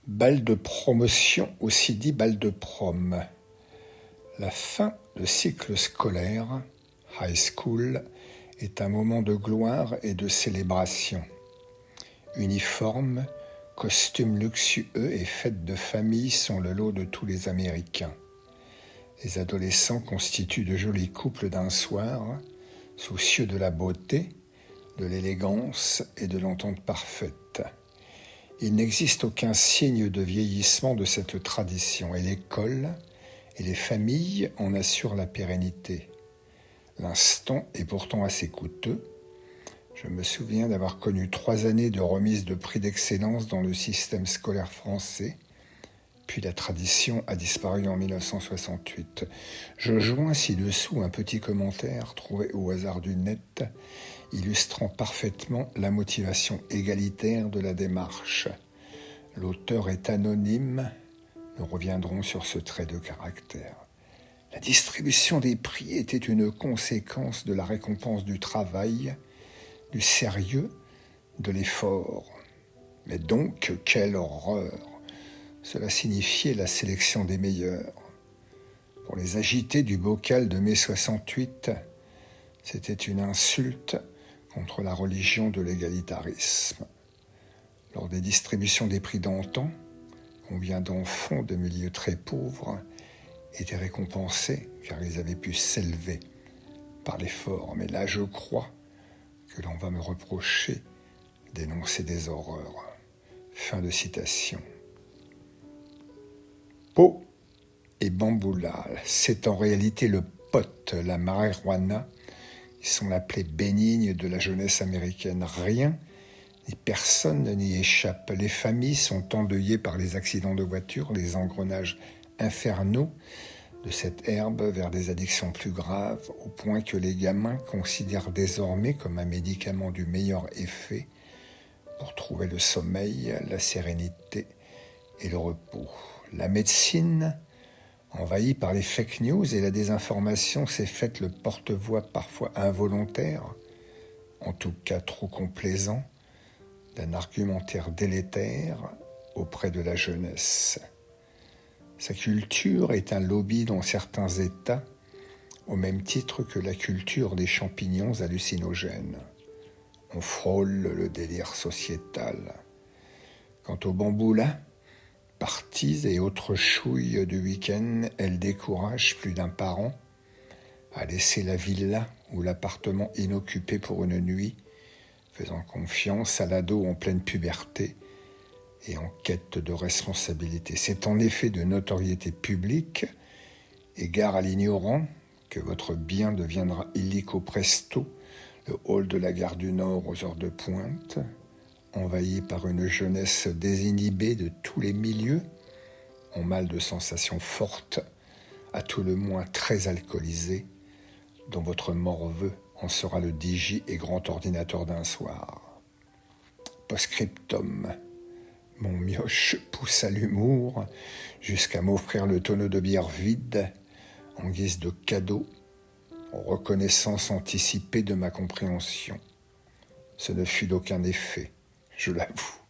Bal de promotion, aussi dit bal de prom. La fin de cycle scolaire, high school, est un moment de gloire et de célébration. Uniformes, costumes luxueux et fêtes de famille sont le lot de tous les Américains. Les adolescents constituent de jolis couples d'un soir, soucieux de la beauté, de l'élégance et de l'entente parfaite. Il n'existe aucun signe de vieillissement de cette tradition et l'école et les familles en assurent la pérennité. L'instant est pourtant assez coûteux. Je me souviens d'avoir connu 3 années de remise de prix d'excellence dans le système scolaire français, puis la tradition a disparu en 1968. Je joins ci-dessous un petit commentaire trouvé au hasard du net, illustrant parfaitement la motivation égalitaire de la démarche. L'auteur est anonyme, nous reviendrons sur ce trait de caractère. La distribution des prix était une conséquence de la récompense du travail, du sérieux, de l'effort. Mais donc, quelle horreur! Cela signifiait la sélection des meilleurs. Pour les agités du bocal de mai 68, c'était une insulte contre la religion de l'égalitarisme. Lors des distributions des prix d'antan, combien d'enfants de milieux très pauvres étaient récompensés car ils avaient pu s'élever par l'effort. Mais là, je crois que l'on va me reprocher d'énoncer des horreurs. Fin de citation. Pot et bamboula, c'est en réalité le pot, la marijuana. Ils sont la plaie bénigne de la jeunesse américaine. Rien ni personne n'y échappe. Les familles sont endeuillées par les accidents de voiture, les engrenages infernaux de cette herbe vers des addictions plus graves, au point que les gamins considèrent désormais comme un médicament du meilleur effet pour trouver le sommeil, la sérénité et le repos. La médecine, envahie par les fake news et la désinformation, s'est faite le porte-voix parfois involontaire, en tout cas trop complaisant, d'un argumentaire délétère auprès de la jeunesse. Sa culture est un lobby dans certains États, au même titre que la culture des champignons hallucinogènes. On frôle le délire sociétal. Quant au bamboula, parties et autres chouilles du week-end, elles découragent plus d'un parent à laisser la villa ou l'appartement inoccupé pour une nuit, faisant confiance à l'ado en pleine puberté et en quête de responsabilité. C'est en effet de notoriété publique, égard à l'ignorant, que votre bien deviendra illico presto, le hall de la gare du Nord aux heures de pointe, envahi par une jeunesse désinhibée de tous les milieux, en mal de sensations fortes, à tout le moins très alcoolisée, dont votre morveux en sera le digi et grand ordinateur d'un soir. Post-scriptum. Mon mioche poussa l'humour jusqu'à m'offrir le tonneau de bière vide en guise de cadeau, en reconnaissance anticipée de ma compréhension. Ce ne fut d'aucun effet, je l'avoue.